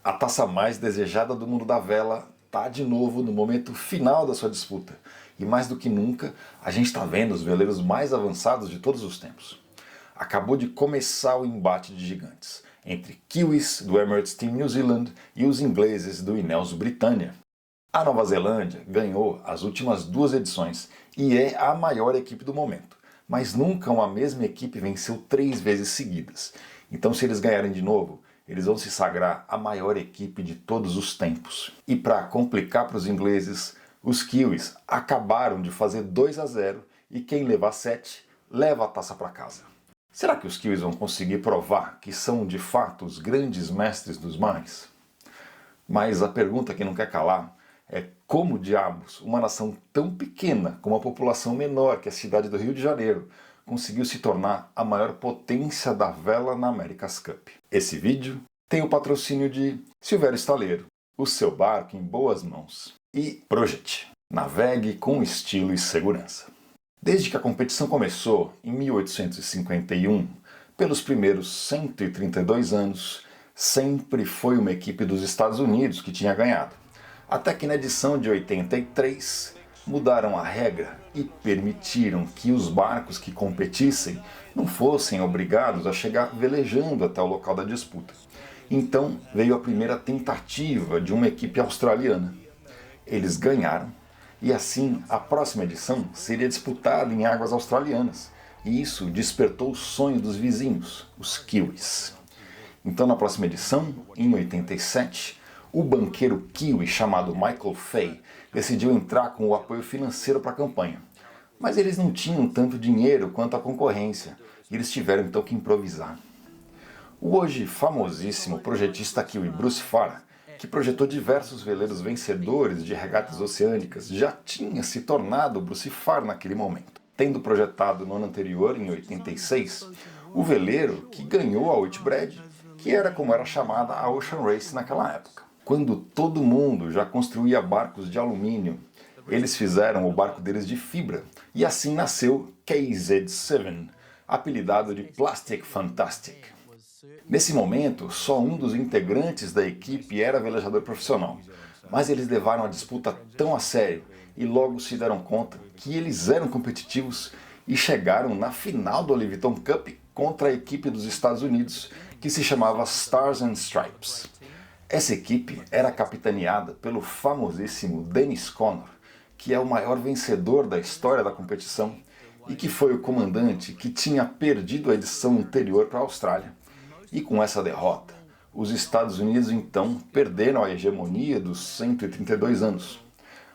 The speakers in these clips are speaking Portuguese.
A taça mais desejada do mundo da vela está de novo no momento final da sua disputa. E mais do que nunca, a gente está vendo os veleiros mais avançados de todos os tempos. Acabou de começar o embate de gigantes entre Kiwis do Emirates Team New Zealand e os ingleses do Ineos Britânia. A Nova Zelândia ganhou as últimas 2 edições e é a maior equipe do momento. Mas nunca uma mesma equipe venceu 3 vezes seguidas. Então, se eles ganharem de novo, eles vão se sagrar a maior equipe de todos os tempos. E para complicar para os ingleses, os Kiwis acabaram de fazer 2-0 e quem levar 7 leva a taça para casa. Será que os Kiwis vão conseguir provar que são de fato os grandes mestres dos mares? Mas a pergunta que não quer calar é como diabos uma nação tão pequena, com uma população menor que a cidade do Rio de Janeiro, conseguiu se tornar a maior potência da vela na America's Cup. Esse vídeo tem o patrocínio de Silvério Staleiro, o seu barco em boas mãos. E Projet, navegue com estilo e segurança. Desde que a competição começou, em 1851, pelos primeiros 132 anos, sempre foi uma equipe dos Estados Unidos que tinha ganhado. Até que na edição de 83, mudaram a regra e permitiram que os barcos que competissem não fossem obrigados a chegar velejando até o local da disputa. Então veio a primeira tentativa de uma equipe australiana. Eles ganharam e assim a próxima edição seria disputada em águas australianas. E isso despertou o sonho dos vizinhos, os Kiwis. Então na próxima edição, em 87, o banqueiro kiwi chamado Michael Fay decidiu entrar com o apoio financeiro para a campanha. Mas eles não tinham tanto dinheiro quanto a concorrência, e eles tiveram então que improvisar. O hoje famosíssimo projetista kiwi Bruce Farr, que projetou diversos veleiros vencedores de regatas oceânicas, já tinha se tornado Bruce Farr naquele momento. Tendo projetado no ano anterior, em 86, o veleiro que ganhou a Whitbread, que era como era chamada a Ocean Race naquela época. Quando todo mundo já construía barcos de alumínio, eles fizeram o barco deles de fibra, e assim nasceu KZ-7, apelidado de Plastic Fantastic. Nesse momento, só um dos integrantes da equipe era velejador profissional, mas eles levaram a disputa tão a sério e logo se deram conta que eles eram competitivos e chegaram na final do Oliveton Cup contra a equipe dos Estados Unidos, que se chamava Stars and Stripes. Essa equipe era capitaneada pelo famosíssimo Dennis Conner, que é o maior vencedor da história da competição e que foi o comandante que tinha perdido a edição anterior para a Austrália. E com essa derrota, os Estados Unidos então perderam a hegemonia dos 132 anos.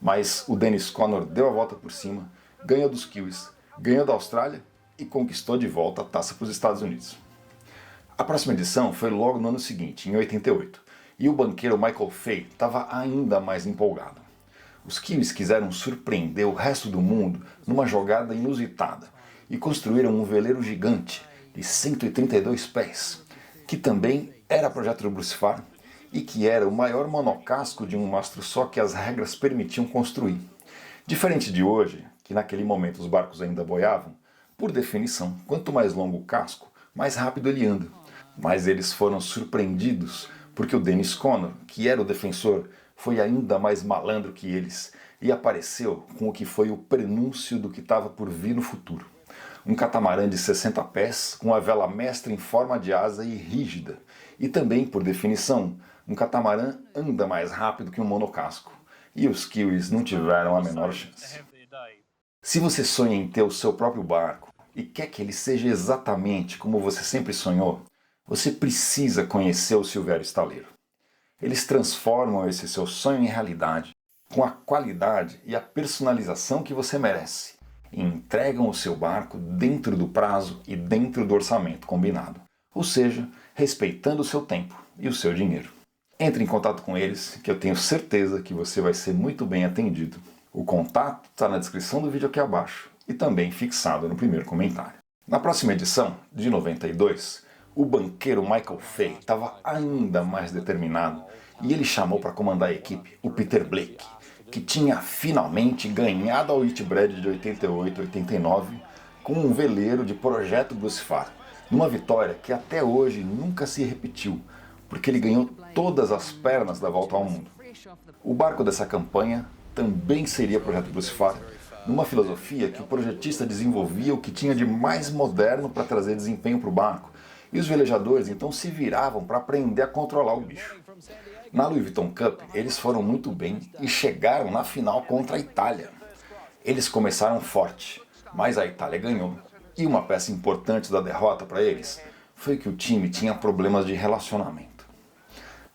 Mas o Dennis Conner deu a volta por cima, ganhou dos Kiwis, ganhou da Austrália e conquistou de volta a taça para os Estados Unidos. A próxima edição foi logo no ano seguinte, em 88. E o banqueiro Michael Fay estava ainda mais empolgado. Os Kiwis quiseram surpreender o resto do mundo numa jogada inusitada e construíram um veleiro gigante de 132 pés, que também era projeto do Bruce Farr e que era o maior monocasco de um mastro só que as regras permitiam construir. Diferente de hoje, que naquele momento os barcos ainda boiavam, por definição, quanto mais longo o casco, mais rápido ele anda. Mas eles foram surpreendidos porque o Dennis Conner, que era o defensor, foi ainda mais malandro que eles e apareceu com o que foi o prenúncio do que estava por vir no futuro. Um catamarã de 60 pés, com a vela mestra em forma de asa e rígida. E também, por definição, um catamarã anda mais rápido que um monocasco. E os Kiwis não tiveram a menor chance. Se você sonha em ter o seu próprio barco e quer que ele seja exatamente como você sempre sonhou, você precisa conhecer o Silvério Staleiro. Eles transformam esse seu sonho em realidade, com a qualidade e a personalização que você merece, e entregam o seu barco dentro do prazo e dentro do orçamento combinado, ou seja, respeitando o seu tempo e o seu dinheiro. Entre em contato com eles, que eu tenho certeza que você vai ser muito bem atendido. O contato está na descrição do vídeo aqui abaixo e também fixado no primeiro comentário. Na próxima edição, de 92, o banqueiro Michael Fay estava ainda mais determinado e ele chamou para comandar a equipe o Peter Blake, que tinha finalmente ganhado a Whitbread de 88-89 com um veleiro de projeto Bruce Farr, numa vitória que até hoje nunca se repetiu, porque ele ganhou todas as pernas da volta ao mundo. O barco dessa campanha também seria Projeto Brucifar, numa filosofia que o projetista desenvolvia o que tinha de mais moderno para trazer desempenho para o barco, e os velejadores então se viravam para aprender a controlar o bicho. Na Louis Vuitton Cup, eles foram muito bem e chegaram na final contra a Itália. Eles começaram forte, mas a Itália ganhou. E uma peça importante da derrota para eles foi que o time tinha problemas de relacionamento.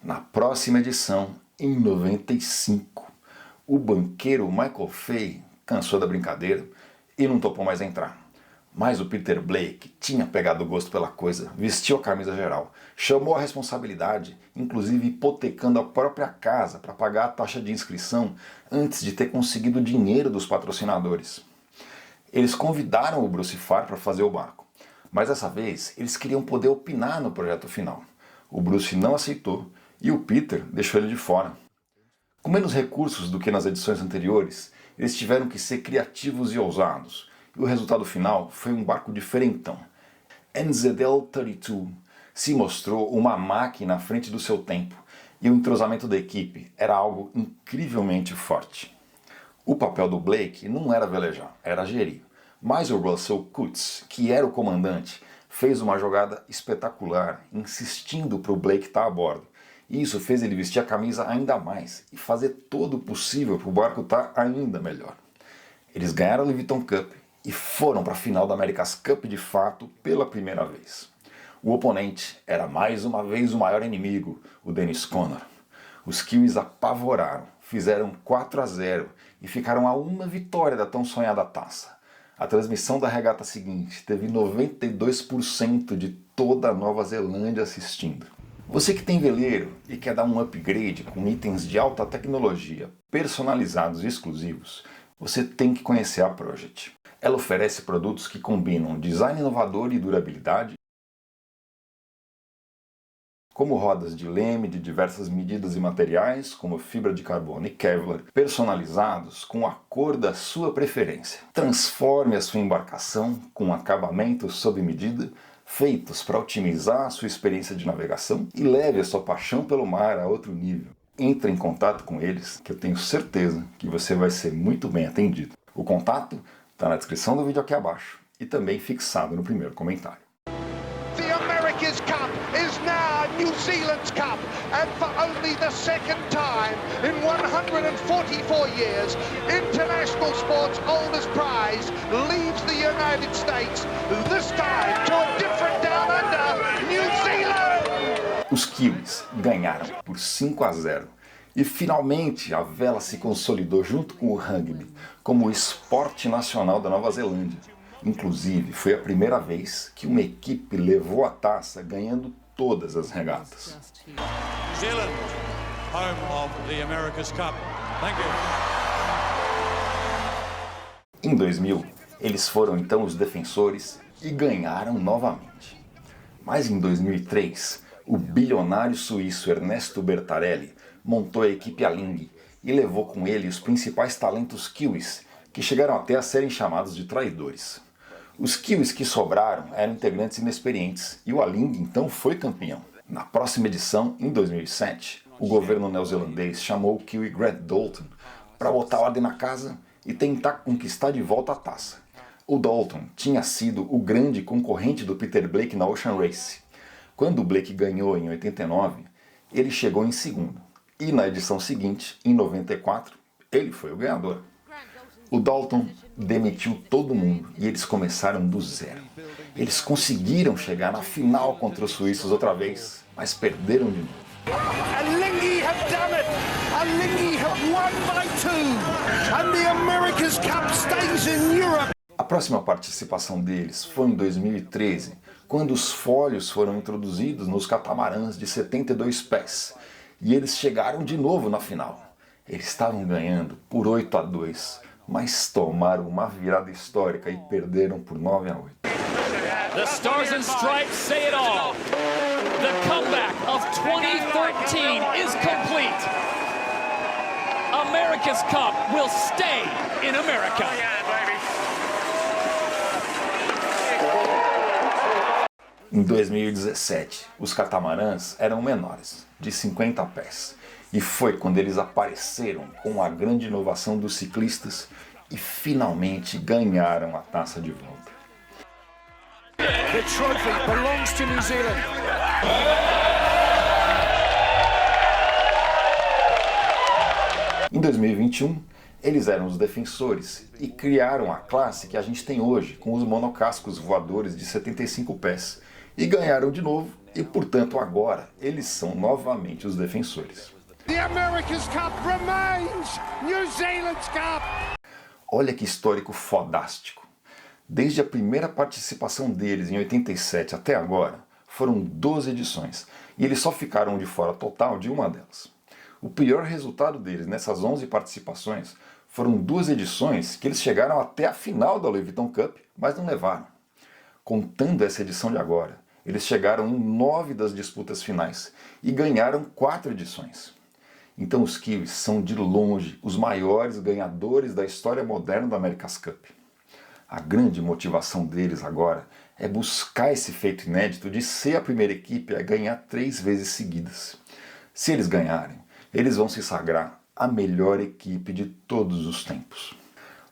Na próxima edição, em 95, o banqueiro Michael Fay cansou da brincadeira e não topou mais entrar. Mas o Peter Blake tinha pegado gosto pela coisa, vestiu a camisa geral, chamou a responsabilidade, inclusive hipotecando a própria casa para pagar a taxa de inscrição antes de ter conseguido o dinheiro dos patrocinadores. Eles convidaram o Brucifar para fazer o barco, mas dessa vez eles queriam poder opinar no projeto final. O Bruce não aceitou e o Peter deixou ele de fora. Com menos recursos do que nas edições anteriores, eles tiveram que ser criativos e ousados. E o resultado final foi um barco diferentão. NZL-32 se mostrou uma máquina à frente do seu tempo, e o entrosamento da equipe era algo incrivelmente forte. O papel do Blake não era velejar, era gerir. Mas o Russell Coutts, que era o comandante, fez uma jogada espetacular, insistindo para o Blake estar a bordo. E isso fez ele vestir a camisa ainda mais e fazer todo o possível para o barco estar ainda melhor. Eles ganharam a Louis Vuitton Cup e foram para a final da America's Cup de fato pela primeira vez. O oponente era mais uma vez o maior inimigo, o Dennis Conner. Os Kiwis apavoraram, fizeram 4-0 e ficaram a uma vitória da tão sonhada taça. A transmissão da regata seguinte teve 92% de toda a Nova Zelândia assistindo. Você que tem veleiro e quer dar um upgrade com itens de alta tecnologia, personalizados e exclusivos, você tem que conhecer a Projet. Ela oferece produtos que combinam design inovador e durabilidade, como rodas de leme de diversas medidas e materiais, como fibra de carbono e Kevlar, personalizados com a cor da sua preferência. Transforme a sua embarcação com acabamentos sob medida, feitos para otimizar a sua experiência de navegação e leve a sua paixão pelo mar a outro nível. Entre em contato com eles, que eu tenho certeza que você vai ser muito bem atendido. O contato está na descrição do vídeo aqui abaixo e também fixado no primeiro comentário. The America's Cup is now New Zealand's Cup, and for only the second time in 144 years, international sport's oldest prize leaves the United States, this time to a different down under, New Zealand! Os Kiwis ganharam por 5-0 e finalmente a vela se consolidou junto com o rugby como o esporte nacional da Nova Zelândia. Inclusive, foi a primeira vez que uma equipe levou a taça ganhando todas as regatas. New Zealand, home of the America's Cup. Thank you. Em 2000, eles foram então os defensores e ganharam novamente. Mas em 2003, o bilionário suíço Ernesto Bertarelli montou a equipe Aling e levou com ele os principais talentos kiwis, que chegaram até a serem chamados de traidores. Os Kiwis que sobraram eram integrantes inexperientes e o Aling então foi campeão. Na próxima edição, em 2007, o governo neozelandês chamou o Kiwi Grant Dalton para botar ordem na casa e tentar conquistar de volta a taça. O Dalton tinha sido o grande concorrente do Peter Blake na Ocean Race. Quando o Blake ganhou em 89, ele chegou em segundo. E na edição seguinte, em 94, ele foi o ganhador. O Dalton demitiu todo mundo e eles começaram do zero. Eles conseguiram chegar na final contra os suíços outra vez, mas perderam de novo. Alingi have done it! Alingi have won by 2! And the America's Cup stays in Europe! A próxima participação deles foi em 2013, quando os folhos foram introduzidos nos catamarãs de 72 pés. E eles chegaram de novo na final. Eles estavam ganhando por 8-2. Mas tomaram uma virada histórica e perderam por 9-8. The Stars and Stripes say it all. The comeback of 2013 is complete. America's Cup will stay in America. Em 2017, os catamarãs eram menores, de 50 pés. E foi quando eles apareceram com a grande inovação dos ciclistas e finalmente ganharam a taça de volta. The trophy belongs to New Zealand. Em 2021, eles eram os defensores e criaram a classe que a gente tem hoje, com os monocascos voadores de 75 pés. E ganharam de novo, e portanto agora eles são novamente os defensores. The America's Cup remains New Zealand's Cup. Olha que histórico fodástico. Desde a primeira participação deles em 87 até agora, foram 12 edições, e eles só ficaram de fora total de uma delas. O pior resultado deles nessas 11 participações foram 2 edições que eles chegaram até a final da Louis Vuitton Cup, mas não levaram. Contando essa edição de agora, eles chegaram em 9 das disputas finais e ganharam 4 edições. Então os Kiwis são de longe os maiores ganhadores da história moderna da America's Cup. A grande motivação deles agora é buscar esse feito inédito de ser a primeira equipe a ganhar 3 vezes seguidas. Se eles ganharem, eles vão se sagrar a melhor equipe de todos os tempos.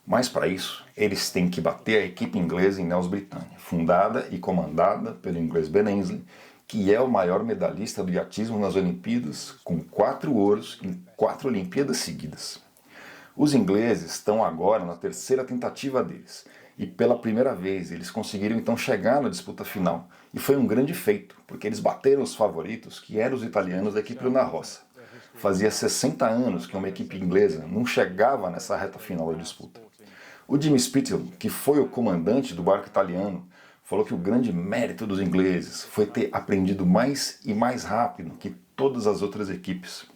Mas para isso, eles têm que bater a equipe inglesa em Nels Britânia, fundada e comandada pelo inglês Ben Ainslie, que é o maior medalhista do iatismo nas Olimpíadas, com 4 ouros em 4 Olimpíadas seguidas. Os ingleses estão agora na 3ª tentativa deles, e pela primeira vez eles conseguiram então chegar na disputa final, e foi um grande feito, porque eles bateram os favoritos, que eram os italianos da equipe Luna Rossa. Fazia 60 anos que uma equipe inglesa não chegava nessa reta final da disputa. O Jimmy Spithill, que foi o comandante do barco italiano, falou que o grande mérito dos ingleses foi ter aprendido mais e mais rápido que todas as outras equipes.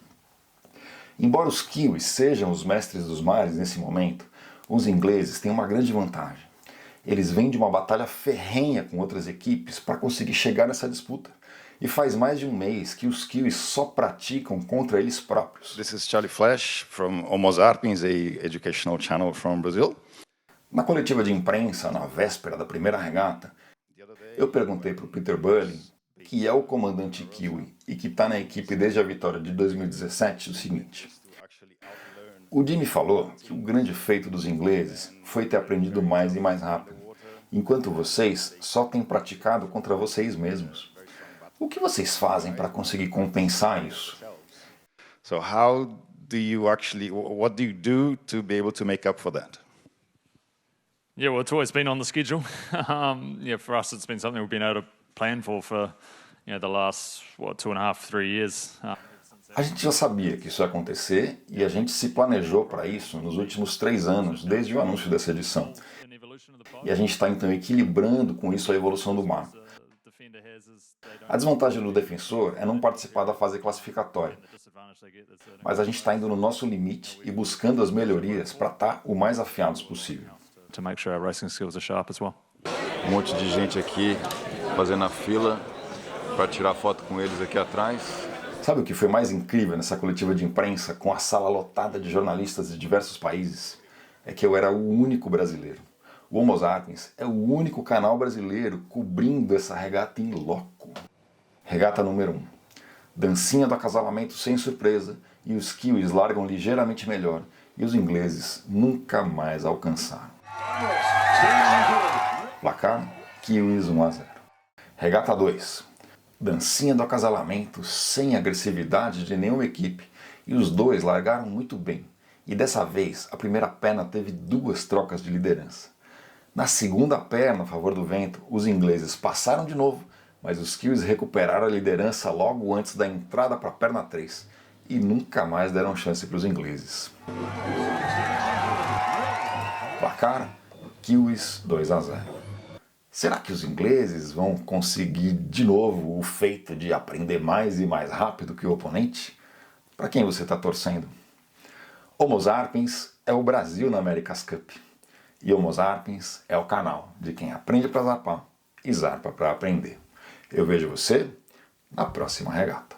Embora os Kiwis sejam os mestres dos mares nesse momento, os ingleses têm uma grande vantagem. Eles vêm de uma batalha ferrenha com outras equipes para conseguir chegar nessa disputa. E faz mais de um mês que os Kiwis só praticam contra eles próprios. This is Charlie Flash from Homo Sapiens, a educational channel from Brazil. Na coletiva de imprensa, na véspera da primeira regata, eu perguntei para o Peter Burling, que é o comandante Kiwi e que está na equipe desde a vitória de 2017, o seguinte. O Jimmy falou que o grande feito dos ingleses foi ter aprendido mais e mais rápido, enquanto vocês só têm praticado contra vocês mesmos. O que vocês fazem para conseguir compensar isso? So how do you actually, what do you do to be able to make up for that? Yeah, well, it's always been on the schedule. For us, it's been something we've been able to plan for the last 2.5, 3 years. A gente já sabia que isso ia acontecer e a gente se planejou para isso nos últimos 3 anos, desde o anúncio dessa edição. E a gente está então equilibrando com isso a evolução do mar. A desvantagem do defensor é não participar da fase classificatória. Mas a gente está indo no nosso limite e buscando as melhorias para estar o mais afiados possível. To make sure our racing skills are sharp as well. Um monte de gente aqui fazendo a fila para tirar foto com eles aqui atrás. Sabe o que foi mais incrível nessa coletiva de imprensa com a sala lotada de jornalistas de diversos países? É que eu era o único brasileiro. O Homo Sapiens é o único canal brasileiro cobrindo essa regata em loco. Regata número 1. Dancinha do acasalamento sem surpresa e os Kiwis largam ligeiramente melhor e os ingleses nunca mais alcançaram. Placar, Kiwis 1-0. Regata 2. Dancinha do acasalamento sem agressividade de nenhuma equipe e os dois largaram muito bem. E dessa vez a primeira perna teve 2 trocas de liderança. Na segunda perna a favor do vento, os ingleses passaram de novo, mas os Kiwis recuperaram a liderança logo antes da entrada para a perna 3 e nunca mais deram chance para os ingleses. Placar, Kiwis 2-0. Será que os ingleses vão conseguir de novo o feito de aprender mais e mais rápido que o oponente? Para quem você está torcendo? Homo Sapiens é o Brasil na America's Cup. E Homo Sapiens é o canal de quem aprende para zarpar e zarpa para aprender. Eu vejo você na próxima regata.